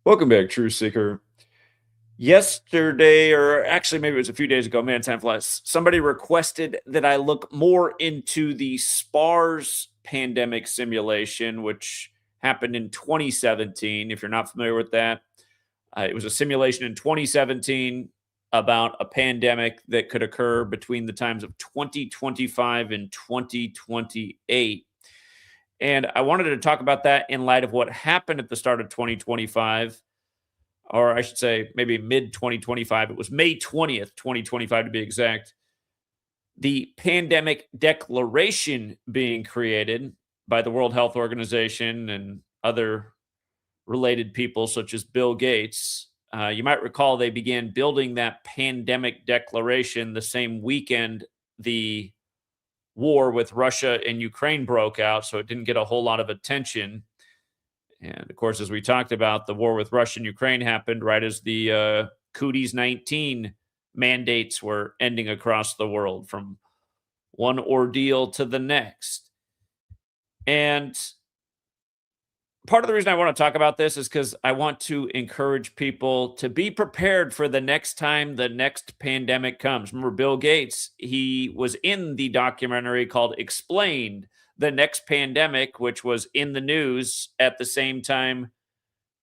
Welcome back, True Seeker. Yesterday, or actually maybe it was a few days ago, man, time flies. Somebody requested that I look more into the SARS pandemic simulation, which happened in 2017. If you're not familiar with that, it was a simulation in 2017 about a pandemic that could occur between the times of 2025 and 2028. And I wanted to talk about that in light of what happened at the start of 2025, or I should say maybe mid 2025. It was May 20th, 2025 to be exact. The pandemic declaration being created by the World Health Organization and other related people, such as Bill Gates. You might recall they began building that pandemic declaration the same weekend the war with Russia and Ukraine broke out, so it didn't get a whole lot of attention. And of course, as we talked about, the war with Russia and Ukraine happened right as the Cooties 19 mandates were ending across the world from one ordeal to the next. And part of the reason I want to talk about this is because I want to encourage people to be prepared for the next time the next pandemic comes. Remember, Bill Gates, he was in the documentary called Explained, the next pandemic, which was in the news at the same time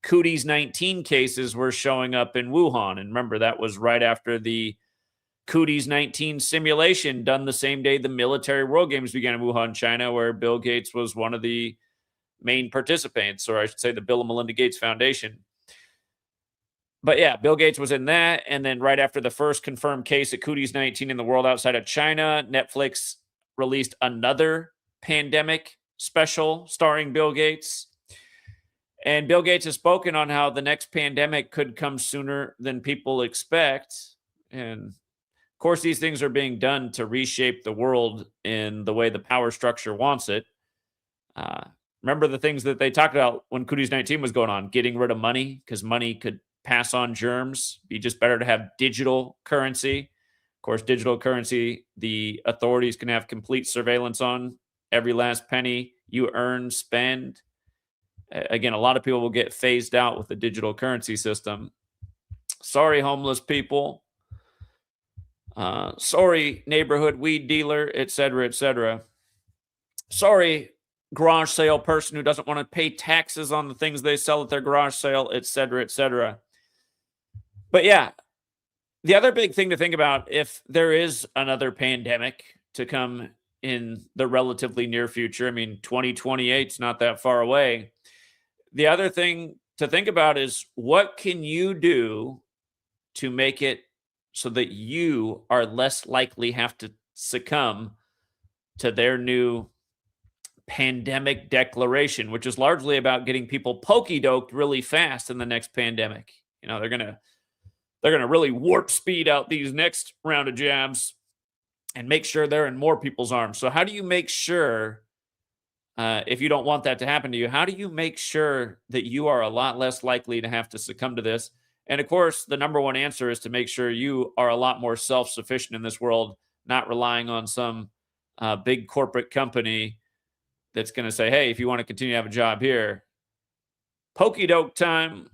Cooties 19 cases were showing up in Wuhan. And remember, that was right after the Cooties 19 simulation done the same day the military World Games began in Wuhan, China, where Bill Gates was one of the main participants, or I should say the Bill and Melinda Gates Foundation. But yeah, Bill Gates was in that. And then right after the first confirmed case of Cooties 19 in the world outside of China, Netflix released another pandemic special starring Bill Gates. And Bill Gates has spoken on how the next pandemic could come sooner than people expect. And of course, these things are being done to reshape the world in the way the power structure wants it. Remember the things that they talked about when Cooties 19 was going on, getting rid of money because money could pass on germs, be just better to have digital currency. Of course, digital currency, the authorities can have complete surveillance on every last penny you earn, spend. Again, a lot of people will get phased out with the digital currency system. Sorry, homeless people. Sorry, neighborhood weed dealer, etc., etc. Sorry, garage sale person who doesn't want to pay taxes on the things they sell at their garage sale, etc., etc. But yeah, the other big thing to think about, if there is another pandemic to come in the relatively near future, I mean, 2028 is not that far away. The other thing to think about is, what can you do to make it so that you are less likely have to succumb to their new pandemic declaration, which is largely about getting people pokey-doked really fast in the next pandemic. You know, they're gonna really warp speed out these next round of jabs and make sure they're in more people's arms. So how do you make sure, if you don't want that to happen to you, how do you make sure that you are a lot less likely to have to succumb to this? And of course, the number one answer is to make sure you are a lot more self-sufficient in this world, not relying on some big corporate company that's going to say, hey, if you want to continue to have a job here, pokey doke time.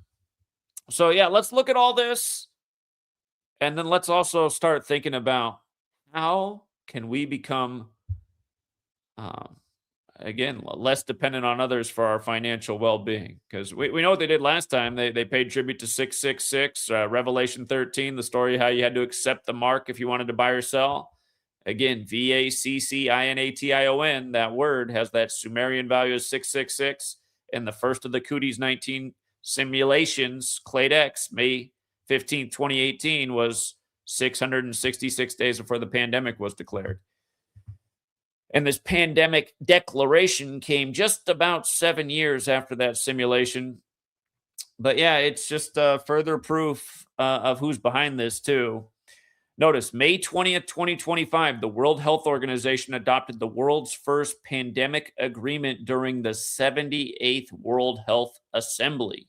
So yeah, let's look at all this. And then let's also start thinking about, how can we become, again, less dependent on others for our financial well-being? Because we know what they did last time. They paid tribute to 666, Revelation 13, the story how you had to accept the mark if you wanted to buy or sell. Again, VACCINATION, that word has that Sumerian value of 666. And the first of the Cooties 19 simulations, Clade X, May 15th, 2018, was 666 days before the pandemic was declared. And this pandemic declaration came just about 7 years after that simulation. But yeah, it's just further proof of who's behind this, too. Notice, May 20th, 2025, the World Health Organization adopted the world's first pandemic agreement during the 78th World Health Assembly.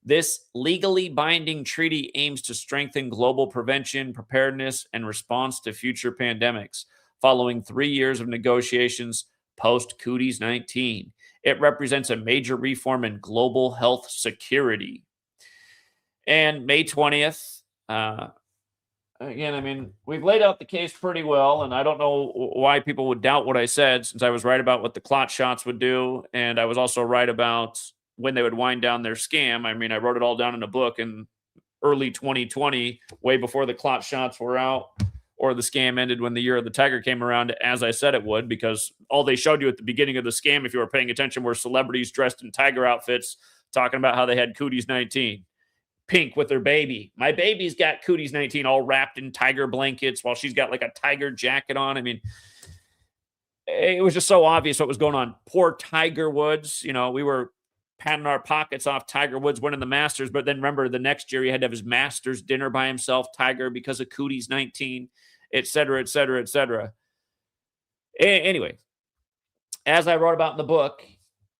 This legally binding treaty aims to strengthen global prevention, preparedness, and response to future pandemics. Following 3 years of negotiations post-Cooties 19, it represents a major reform in global health security. And May 20th, again, I mean, we've laid out the case pretty well, and I don't know why people would doubt what I said, since I was right about what the clot shots would do, and I was also right about when they would wind down their scam. I mean, I wrote it all down in a book in early 2020, way before the clot shots were out, or the scam ended when the year of the tiger came around, as I said it would, because all they showed you at the beginning of the scam, if you were paying attention, were celebrities dressed in tiger outfits talking about how they had cooties 19. Pink with her baby. My baby's got cooties 19 all wrapped in tiger blankets while she's got like a tiger jacket on. I mean, it was just so obvious what was going on. Poor Tiger Woods. You know, we were patting our pockets off Tiger Woods winning the Masters, but then remember the next year he had to have his Masters dinner by himself, Tiger, because of cooties 19, et cetera, et cetera, et cetera. Anyway, as I wrote about in the book,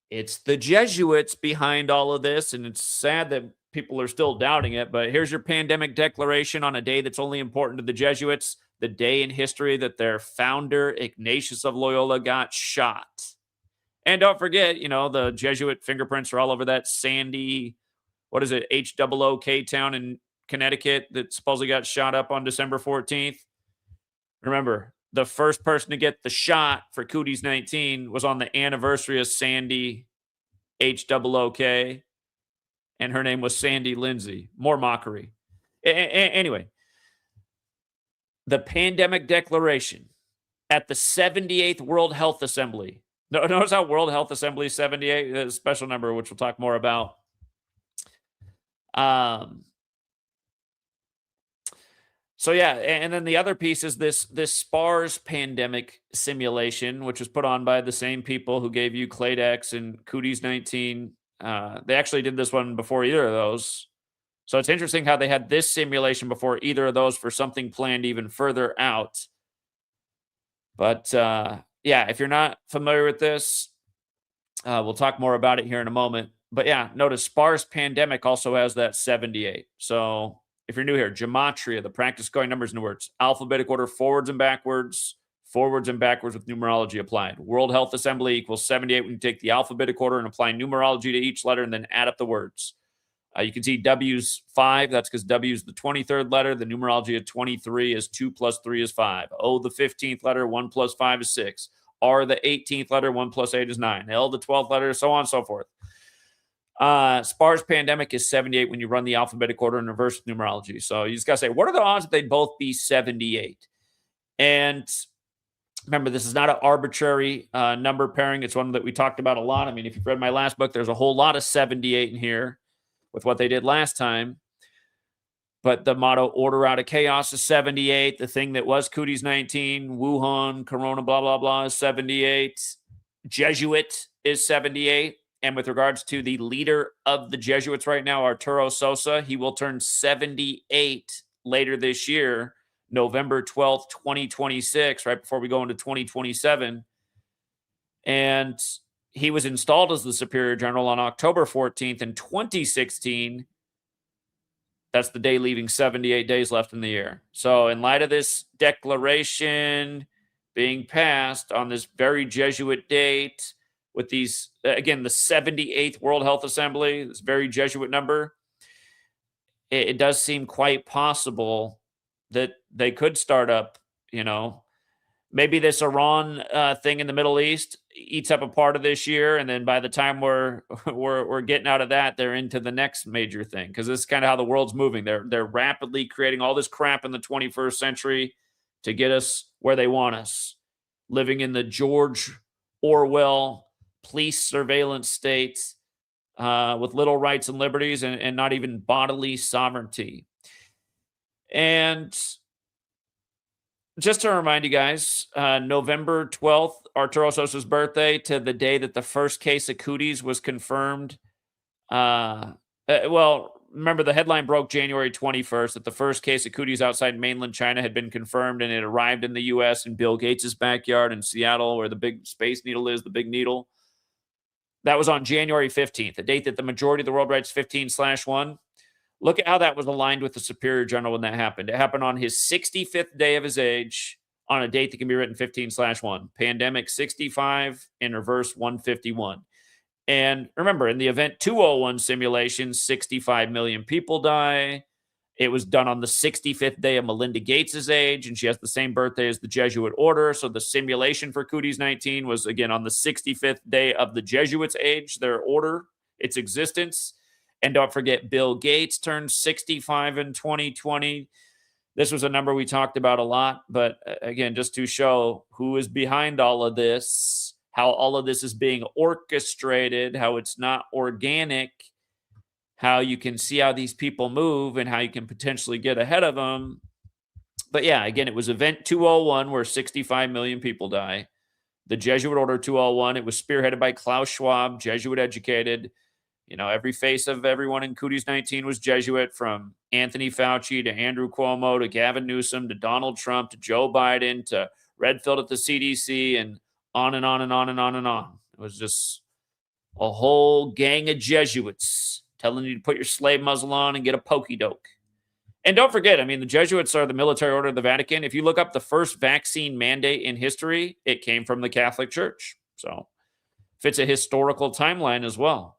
it's the Jesuits behind all of this, and it's sad that people are still doubting it, but here's your pandemic declaration on a day that's only important to the Jesuits, the day in history that their founder, Ignatius of Loyola, got shot. And don't forget, you know, the Jesuit fingerprints are all over that sandy, what is it, HOOK town in Connecticut that supposedly got shot up on December 14th. Remember, the first person to get the shot for Cooties 19 was on the anniversary of Sandy HOOK, and her name was Sandy Lindsay. More mockery. Anyway, the pandemic declaration at the 78th World Health Assembly. Notice how World Health Assembly 78, a special number, which we'll talk more about. So yeah, and then the other piece is this SARS pandemic simulation, which was put on by the same people who gave you Cladex and Cooties 19. They actually did this one before either of those. So it's interesting how they had this simulation before either of those for something planned even further out. But yeah, if you're not familiar with this, we'll talk more about it here in a moment. But yeah, notice SARS pandemic also has that 78. So if you're new here, Gematria, the practice going numbers into words, alphabetic order forwards and backwards with numerology applied. World Health Assembly equals 78 when you take the alphabetic order and apply numerology to each letter and then add up the words. You can see W's 5. That's because W is the 23rd letter. The numerology of 23 is 2 plus 3 is 5. O, the 15th letter, 1 plus 5 is 6. R, the 18th letter, 1 plus 8 is 9. L, the 12th letter, so on and so forth. SARS pandemic is 78 when you run the alphabetic order and reverse numerology. So you just got to say, what are the odds that they'd both be 78? And remember, this is not an arbitrary number pairing. It's one that we talked about a lot. I mean, if you've read my last book, there's a whole lot of 78 in here with what they did last time. But the motto, order out of chaos, is 78. The thing that was Cooties 19, Wuhan, Corona, blah, blah, blah, is 78. Jesuit is 78. And with regards to the leader of the Jesuits right now, Arturo Sosa, he will turn 78 later this year, November 12th, 2026, right before we go into 2027. And he was installed as the Superior General on October 14th in 2016. That's the day leaving 78 days left in the year. So in light of this declaration being passed on this very Jesuit date, with these, again, the 78th World Health Assembly, this very Jesuit number, it does seem quite possible that they could start up, you know, maybe this Iran thing in the Middle East eats up a part of this year, and then by the time we're getting out of that, they're into the next major thing, because this is kind of how the world's moving. They're rapidly creating all this crap in the 21st century to get us where they want us, living in the George Orwell police surveillance states with little rights and liberties and not even bodily sovereignty. And just to remind you guys, November 12th, Arturo Sosa's birthday, to the day that the first case of cooties was confirmed. Well, remember, the headline broke January 21st that the first case of cooties outside mainland China had been confirmed, and it arrived in the U.S. in Bill Gates' backyard in Seattle, where the big space needle is, the big needle. That was on January 15th, the date that the majority of the world writes 15/1. Look at how that was aligned with the Superior General when that happened. It happened on his 65th day of his age, on a date that can be written 15/1. Pandemic 65 in reverse 151. And remember, in the Event 201 simulation, 65 million people die. It was done on the 65th day of Melinda Gates's age, and she has the same birthday as the Jesuit order. So the simulation for Cooties 19 was, again, on the 65th day of the Jesuits' age, their order, its existence. And don't forget, Bill Gates turned 65 in 2020. This was a number we talked about a lot, but again, just to show who is behind all of this, how all of this is being orchestrated, how it's not organic, how you can see how these people move and how you can potentially get ahead of them. But yeah, again, it was Event 201 where 65 million people die. The Jesuit Order 201, it was spearheaded by Klaus Schwab, Jesuit educated. Every face of everyone in Cooties 19 was Jesuit, from Anthony Fauci to Andrew Cuomo to Gavin Newsom to Donald Trump to Joe Biden to Redfield at the CDC, and on and on and on and on and on. It was just a whole gang of Jesuits telling you to put your slave muzzle on and get a pokey doke. And don't forget, the Jesuits are the military order of the Vatican. If you look up the first vaccine mandate in history, it came from the Catholic Church. So fits a historical timeline as well.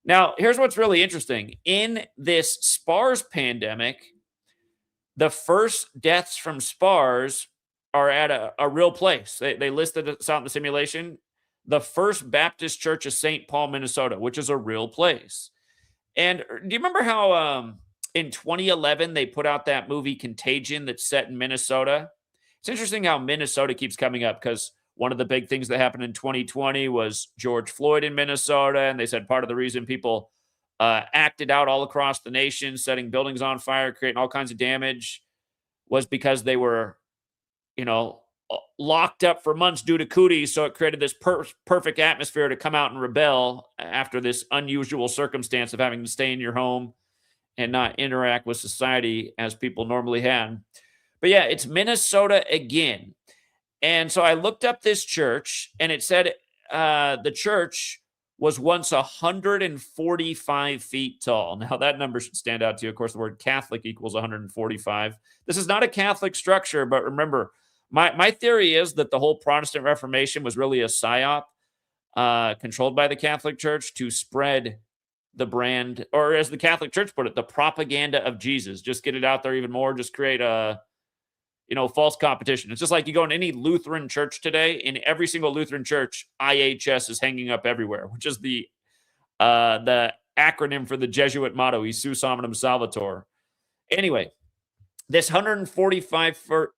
Now, here's what's really interesting. In this SARS pandemic, the first deaths from SARS are at a real place. They listed this out in the simulation. The First Baptist Church of St. Paul, Minnesota, which is a real place. And do you remember how in 2011 they put out that movie Contagion that's set in Minnesota? It's interesting how Minnesota keeps coming up, because one of the big things that happened in 2020 was George Floyd in Minnesota, and they said part of the reason people acted out all across the nation, setting buildings on fire, creating all kinds of damage, was because they were, locked up for months due to cooties. So it created this perfect atmosphere to come out and rebel after this unusual circumstance of having to stay in your home and not interact with society as people normally had. But yeah, it's Minnesota again. And so I looked up this church, and it said the church was once 145 feet tall. Now, that number should stand out to you. Of course, the word Catholic equals 145. This is not a Catholic structure, but remember, my theory is that the whole Protestant Reformation was really a psyop controlled by the Catholic Church to spread the brand, or as the Catholic Church put it, the propaganda of Jesus. Just get it out there even more. Just create a false competition. It's just like you go in any Lutheran church today. In every single Lutheran church, IHS is hanging up everywhere, which is the acronym for the Jesuit motto, Jesus Hominum Salvator. Anyway, this 145-foot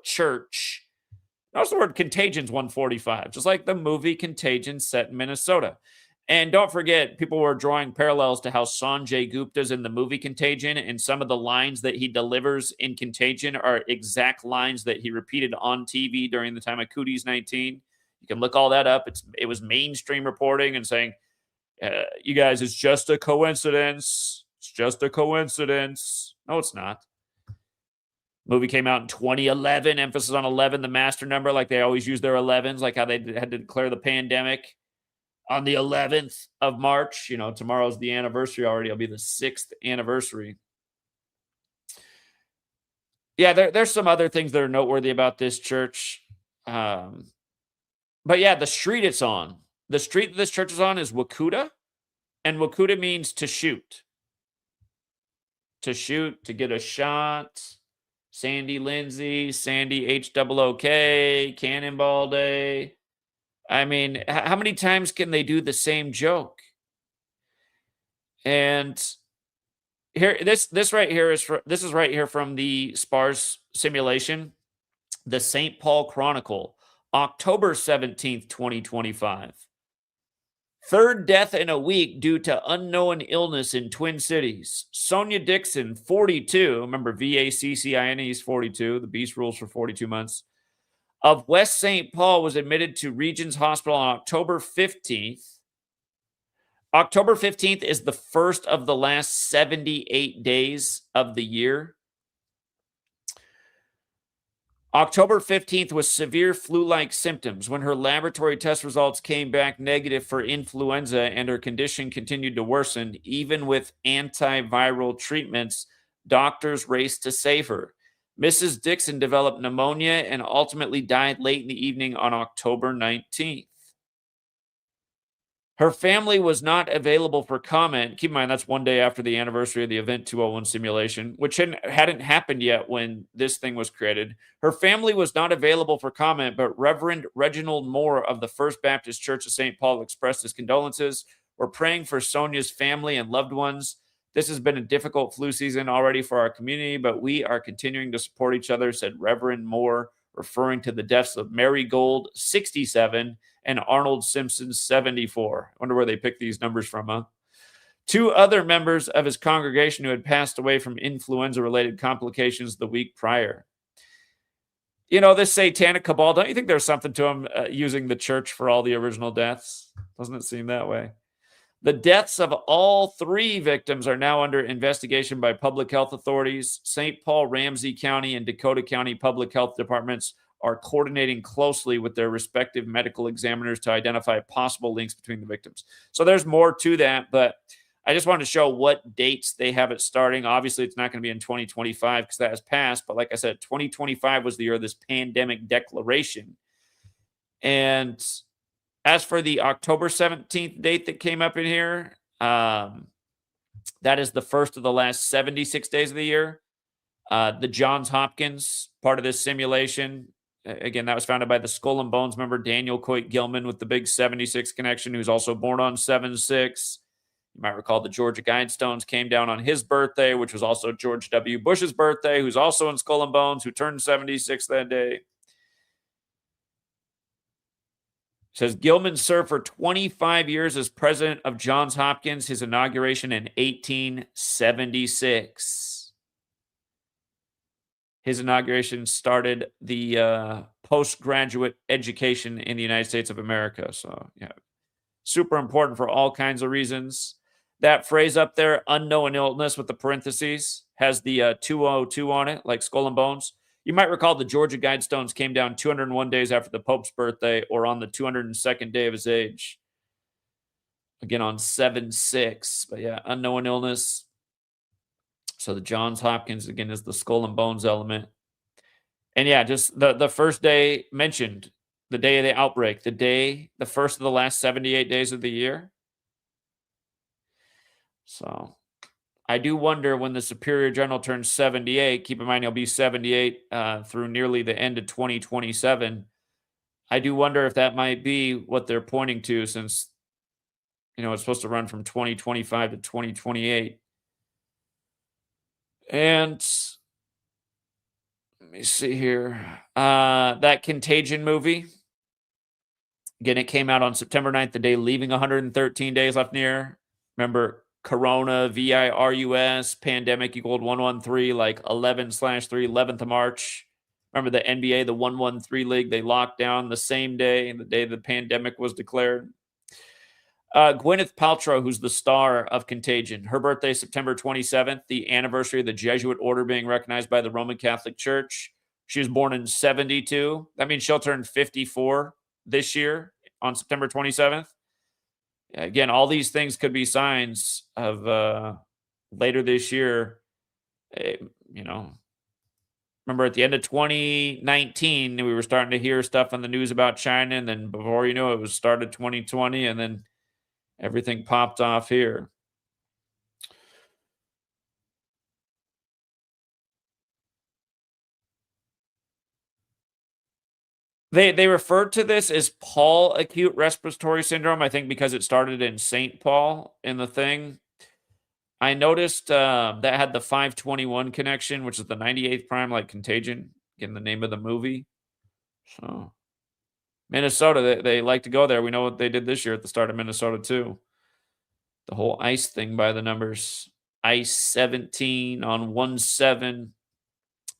church, notice the word Contagion's 145, just like the movie Contagion set in Minnesota. And don't forget, people were drawing parallels to how Sanjay Gupta's in the movie Contagion, and some of the lines that he delivers in Contagion are exact lines that he repeated on TV during the time of Cooties 19. You can look all that up. It was mainstream reporting and saying, you guys, it's just a coincidence. It's just a coincidence. No, it's not. Movie came out in 2011, emphasis on 11, the master number, like they always use their 11s, like how they had to declare the pandemic on the 11th of March. Tomorrow's the anniversary already. It'll be the 6th anniversary. Yeah, there's some other things that are noteworthy about this church. But yeah, the street it's on. The street that this church is on is Wakuta, and Wakuta means to shoot. To shoot, to get a shot. Sandy Lindsay, Sandy HOOK, Cannonball Day. How many times can they do the same joke? And here, this right here is right here from the SARS simulation, the St. Paul Chronicle, October 17th, 2025. Third death in a week due to unknown illness in Twin Cities. Sonia Dixon, 42. Remember, VACCINE is 42. The beast rules for 42 months. Of West St. Paul was admitted to Regions Hospital on October 15th. October 15th is the first of the last 78 days of the year. October 15th was severe flu-like symptoms when her laboratory test results came back negative for influenza and her condition continued to worsen. Even with antiviral treatments, doctors raced to save her. Mrs. Dixon developed pneumonia and ultimately died late in the evening on October 19th. Her family was not available for comment. Keep in mind, that's one day after the anniversary of the Event 201 simulation, which hadn't happened yet when this thing was created. Her family was not available for comment, but Reverend Reginald Moore of the First Baptist Church of St. Paul expressed his condolences. We're praying for Sonia's family and loved ones. This has been a difficult flu season already for our community, but we are continuing to support each other, said Reverend Moore, referring to the deaths of Mary Gold, 67, and Arnold Simpson, 74. I wonder where they picked these numbers from, huh? Two other members of his congregation who had passed away from influenza-related complications the week prior. You know, this satanic cabal, don't you think there's something to them using the church for all the original deaths? Doesn't it seem that way? The deaths of all three victims are now under investigation by public health authorities. St. Paul, Ramsey County, and Dakota County public health departments are coordinating closely with their respective medical examiners to identify possible links between the victims. So there's more to that, but I just wanted to show what dates they have it starting. Obviously, it's not going to be in 2025 because that has passed. But like I said, 2025 was the year of this pandemic declaration. And as for the October 17th date that came up in here, that is the first of the last 76 days of the year. The Johns Hopkins part of this simulation, again, that was founded by the Skull and Bones member Daniel Coit Gilman with the big 76 connection, who's also born on 7/6. You might recall the Georgia Guidestones came down on his birthday, which was also George W. Bush's birthday, who's also in Skull and Bones, who turned 76 that day. It says Gilman served for 25 years as president of Johns Hopkins, his inauguration in 1876. His inauguration started the postgraduate education in the United States of America. So, yeah, super important for all kinds of reasons. That phrase up there, unknown illness with the parentheses, has the 202 on it, like Skull and Bones. You might recall the Georgia Guidestones came down 201 days after the Pope's birthday, or on the 202nd day of his age. Again, on 7/6. But yeah, unknown illness. So the Johns Hopkins, again, is the Skull and Bones element. And yeah, just the first day mentioned, the day of the outbreak, the first of the last 78 days of the year. So I do wonder when the Superior General turns 78, keep in mind he'll be 78 through nearly the end of 2027. I do wonder if that might be what they're pointing to, since, you know, it's supposed to run from 2025 to 2028. And let me see here. That Contagion movie. Again, it came out on September 9th, the day leaving 113 days left in the year. Remember, Corona, virus, pandemic equaled 113, like 11/3, 11th of March. Remember the NBA, the 113 league, they locked down the same day, the day the pandemic was declared. Gwyneth Paltrow, who's the star of Contagion, her birthday, September 27th, the anniversary of the Jesuit order being recognized by the Roman Catholic Church. She was born in 72. That means she'll turn 54 this year on September 27th. Again, all these things could be signs of later this year. You know, remember at the end of 2019, we were starting to hear stuff on the news about China, and then before you know it, was started 2020, and then everything popped off here. They referred to this as Paul acute respiratory syndrome, I think because it started in St. Paul in the thing. I noticed that had the 521 connection, which is the 98th prime, like Contagion, again, the name of the movie. So, Minnesota, they like to go there. We know what they did this year at the start of Minnesota, too. The whole ICE thing by the numbers. ICE 17 on 1/7.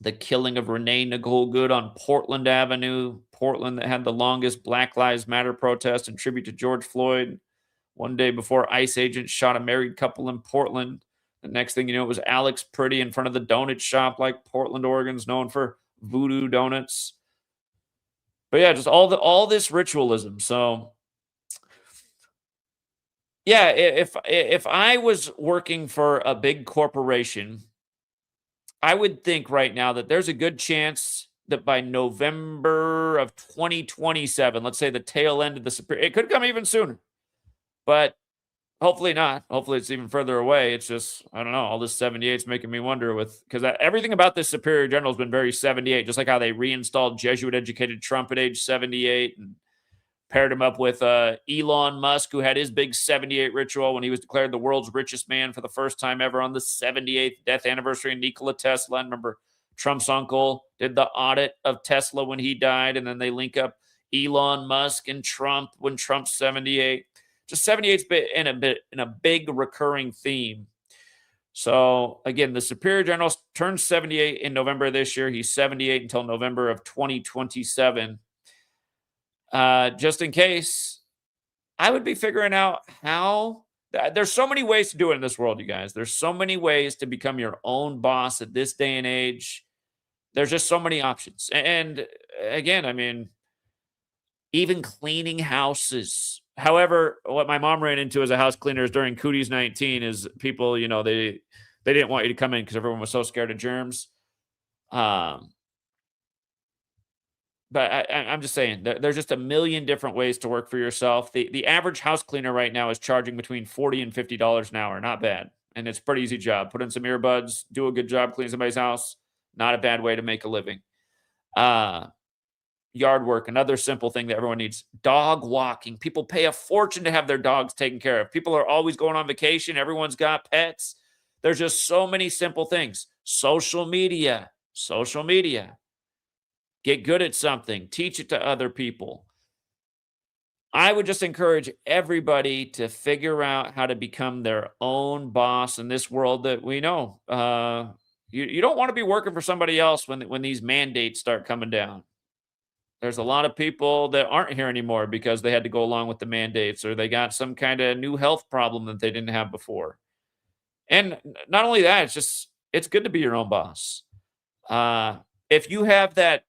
The killing of Renee Nicole Good on Portland Avenue. Portland, that had the longest Black Lives Matter protest in tribute to George Floyd. One day before ICE agents shot a married couple in Portland. The next thing you know, it was Alex Pretty in front of the donut shop, like Portland, Oregon's known for voodoo donuts. But yeah, just all this ritualism. So yeah, if I was working for a big corporation, I would think right now that there's a good chance that by November of 2027, let's say the tail end of the Superior, it could come even sooner. but hopefully not. Hopefully it's even further away. It's just, I don't know, all this 78 is making me wonder because everything about this Superior General has been very 78, just like how they reinstalled Jesuit educated Trump at age 78 and paired him up with Elon Musk, who had his big 78 ritual when he was declared the world's richest man for the first time ever on the 78th death anniversary of Nikola Tesla. And remember, Trump's uncle did the audit of Tesla when he died, and then they link up Elon Musk and Trump when Trump's 78. Just 78's been in a big recurring theme. So again, the Superior General turns 78 in November of this year. He's 78 until November of 2027. Just in case, I would be figuring out how. There's so many ways to do it in this world, you guys. There's so many ways to become your own boss at this day and age. There's just so many options. And again, I mean, even cleaning houses. However, what my mom ran into as a house cleaner during Cooties 19 is people, they didn't want you to come in because everyone was so scared of germs. But I'm just saying, there's just a million different ways to work for yourself. The average house cleaner right now is charging between $40 and $50 an hour. Not bad. And it's a pretty easy job. Put in some earbuds, do a good job cleaning somebody's house. Not a bad way to make a living. Yard work, another simple thing that everyone needs. Dog walking. People pay a fortune to have their dogs taken care of. People are always going on vacation. Everyone's got pets. There's just so many simple things. Social media. Get good at something. Teach it to other people. I would just encourage everybody to figure out how to become their own boss in this world that we know. You don't want to be working for somebody else when these mandates start coming down. There's a lot of people that aren't here anymore because they had to go along with the mandates or they got some kind of new health problem that they didn't have before. And not only that, it's good to be your own boss. If you have that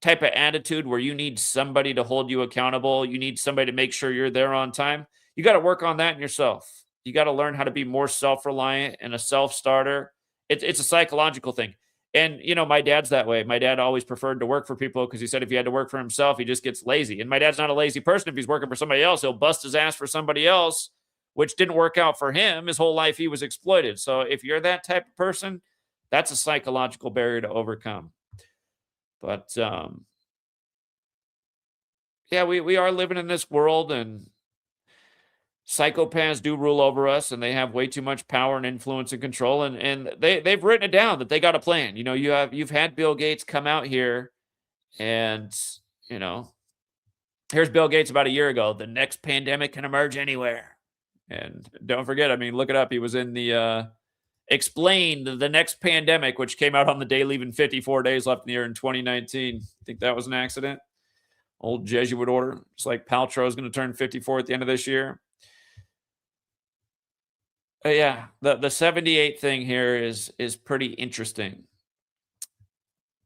type of attitude where you need somebody to hold you accountable, you need somebody to make sure you're there on time, you got to work on that in yourself. You got to learn how to be more self-reliant and a self-starter. It's a psychological thing. And, my dad's that way. My dad always preferred to work for people because he said if he had to work for himself, he just gets lazy. And my dad's not a lazy person. If he's working for somebody else, he'll bust his ass for somebody else, which didn't work out for him. His whole life, he was exploited. So if you're that type of person, that's a psychological barrier to overcome. But, yeah, we are living in this world, and psychopaths do rule over us, and they have way too much power and influence and control, and they've written it down that they got a plan. You've had Bill Gates come out here, and here's Bill Gates about a year ago. The next pandemic can emerge anywhere, and don't forget. I mean, look it up. He was in the Explained the Next Pandemic, which came out on the day leaving 54 days left in the year in 2019. I think that was an accident. Old Jesuit order. It's like Paltrow is going to turn 54 at the end of this year. Yeah, the 78 thing here is pretty interesting.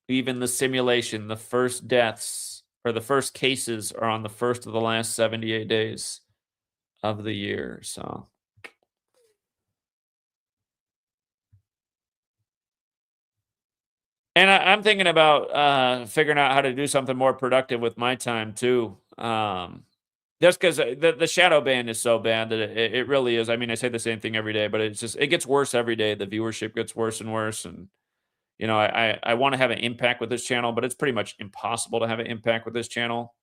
Even the simulation, the first deaths or the first cases are on the first of the last 78 days of the year. So and I'm thinking about figuring out how to do something more productive with my time too. Just because the shadow ban is so bad that it really is. I mean, I say the same thing every day, but it gets worse every day. The viewership gets worse and worse, and I want to have an impact with this channel, but it's pretty much impossible to have an impact with this channel.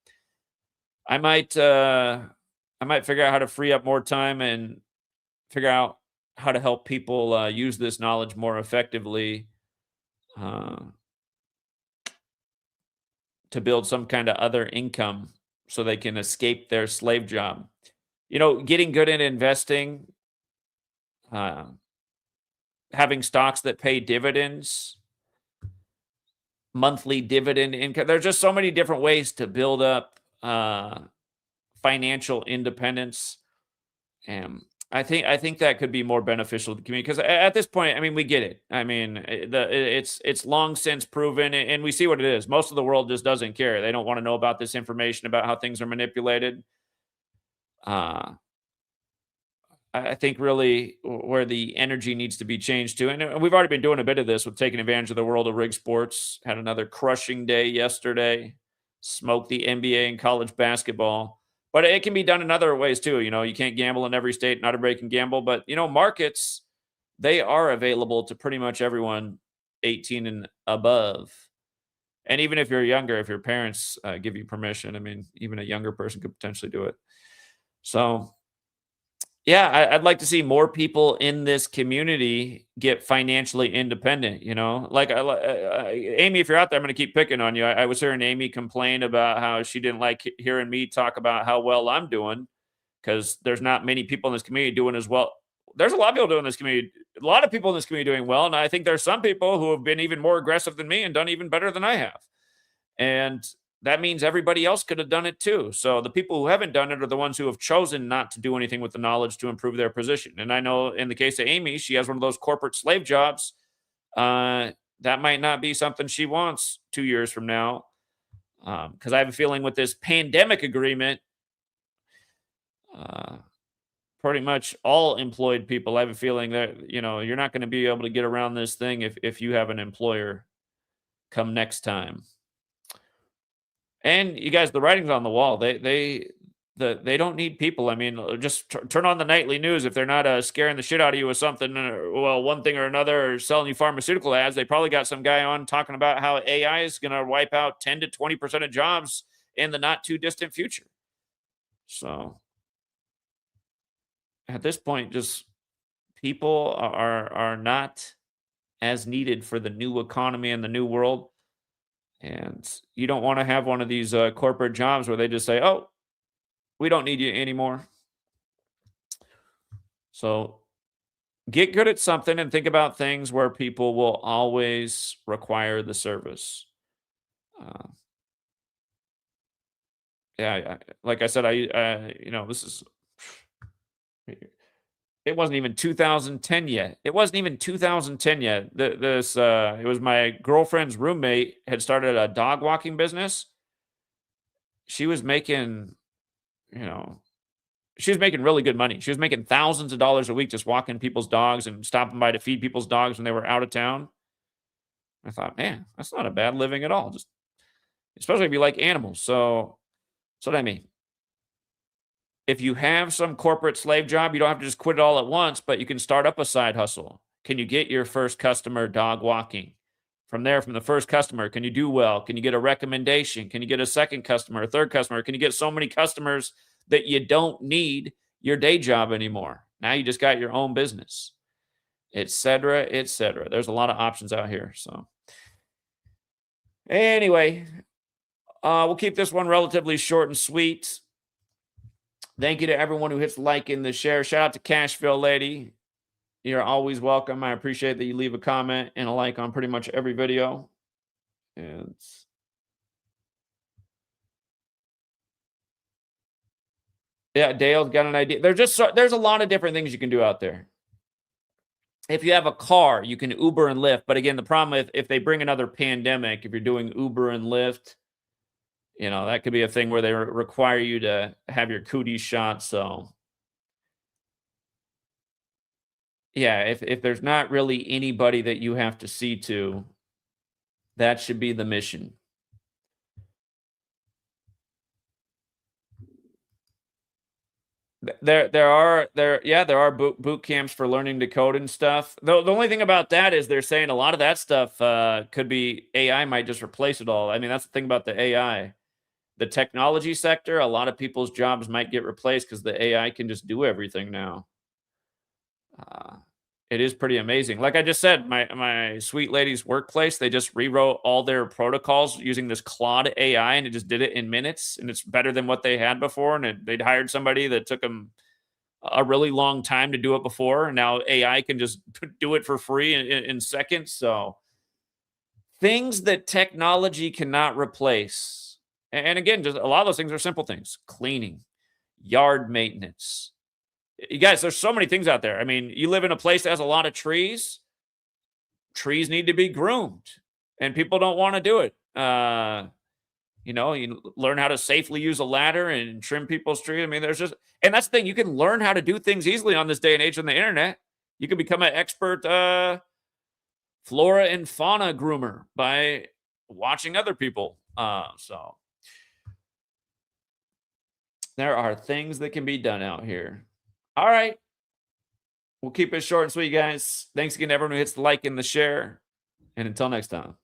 I might figure out how to free up more time and figure out how to help people use this knowledge more effectively. To build some kind of other income so they can escape their slave job. Getting good at investing, having stocks that pay dividends, monthly dividend income. There's just so many different ways to build up financial independence. And I think that could be more beneficial to the community because at this point, I mean, we get it. I mean, it's long since proven, and we see what it is. Most of the world just doesn't care. They don't want to know about this information about how things are manipulated. I think really where the energy needs to be changed to, and we've already been doing a bit of this with taking advantage of the world of rig sports. Had another crushing day yesterday. Smoked the NBA and college basketball. But it can be done in other ways too. You can't gamble in every state. Not everybody can gamble, but markets, they are available to pretty much everyone 18 and above. And even if you're younger, if your parents give you permission, I mean, even a younger person could potentially do it. So, yeah, I'd like to see more people in this community get financially independent. Like Amy, if you're out there, I'm going to keep picking on you. I was hearing Amy complain about how she didn't like hearing me talk about how well I'm doing because there's not many people in this community doing as well. There's a lot of people doing this community, a lot of people in this community doing well, and I think there's some people who have been even more aggressive than me and done even better than I have. And that means everybody else could have done it too. So the people who haven't done it are the ones who have chosen not to do anything with the knowledge to improve their position. And I know in the case of Amy, she has one of those corporate slave jobs. That might not be something she wants 2 years from now. Because I have a feeling with this pandemic agreement, pretty much all employed people, I have a feeling that, you're not going to be able to get around this thing if you have an employer come next time. And you guys, the writing's on the wall. They don't need people. I mean, just turn on the nightly news. If they're not scaring the shit out of you with something, one thing or another, or selling you pharmaceutical ads, they probably got some guy on talking about how AI is going to wipe out 10 to 20% of jobs in the not too distant future. So at this point, just people are not as needed for the new economy and the new world. And you don't want to have one of these corporate jobs where they just say, oh, we don't need you anymore. So get good at something and think about things where people will always require the service. Yeah, like I said, this is, it wasn't even 2010 yet. It wasn't even 2010 yet. It was my girlfriend's roommate had started a dog walking business. She was making, she was making really good money. She was making thousands of dollars a week just walking people's dogs and stopping by to feed people's dogs when they were out of town. I thought, man, that's not a bad living at all. Just especially if you like animals. So that's what I mean. If you have some corporate slave job, you don't have to just quit it all at once, but you can start up a side hustle. Can you get your first customer dog walking? From there, from the first customer, can you do well? Can you get a recommendation? Can you get a second customer, a third customer? Can you get so many customers that you don't need your day job anymore? Now you just got your own business, et cetera, et cetera. There's a lot of options out here. So anyway, we'll keep this one relatively short and sweet. Thank you to everyone who hits like in the share. Shout out to Cashville Lady. You're always welcome. I appreciate that you leave a comment and a like on pretty much every video. And yeah, Dale's got an idea. There's a lot of different things you can do out there. If you have a car, you can Uber and Lyft. But again, the problem if they bring another pandemic, if you're doing Uber and Lyft, that could be a thing where they require you to have your cooties shot. So yeah, if there's not really anybody that you have to see to, that should be the mission. There are boot camps for learning to code and stuff. The only thing about that is they're saying a lot of that stuff could be AI might just replace it all. I mean, that's the thing about the AI. The technology sector, a lot of people's jobs might get replaced because the AI can just do everything now. It is pretty amazing. Like I just said, my sweet lady's workplace, they just rewrote all their protocols using this Claude AI, and it just did it in minutes, and it's better than what they had before. And they'd hired somebody that took them a really long time to do it before, and now AI can just do it for free in seconds. So things that technology cannot replace. And again, just a lot of those things are simple things: cleaning, yard maintenance. You guys, there's so many things out there. I mean, you live in a place that has a lot of trees. Trees need to be groomed, and people don't want to do it. You learn how to safely use a ladder and trim people's trees. I mean, and that's the thing. You can learn how to do things easily on this day and age on the internet. You can become an expert flora and fauna groomer by watching other people. So There are things that can be done out here. All right. We'll keep it short and sweet, guys. Thanks again to everyone who hits the like and the share. And until next time.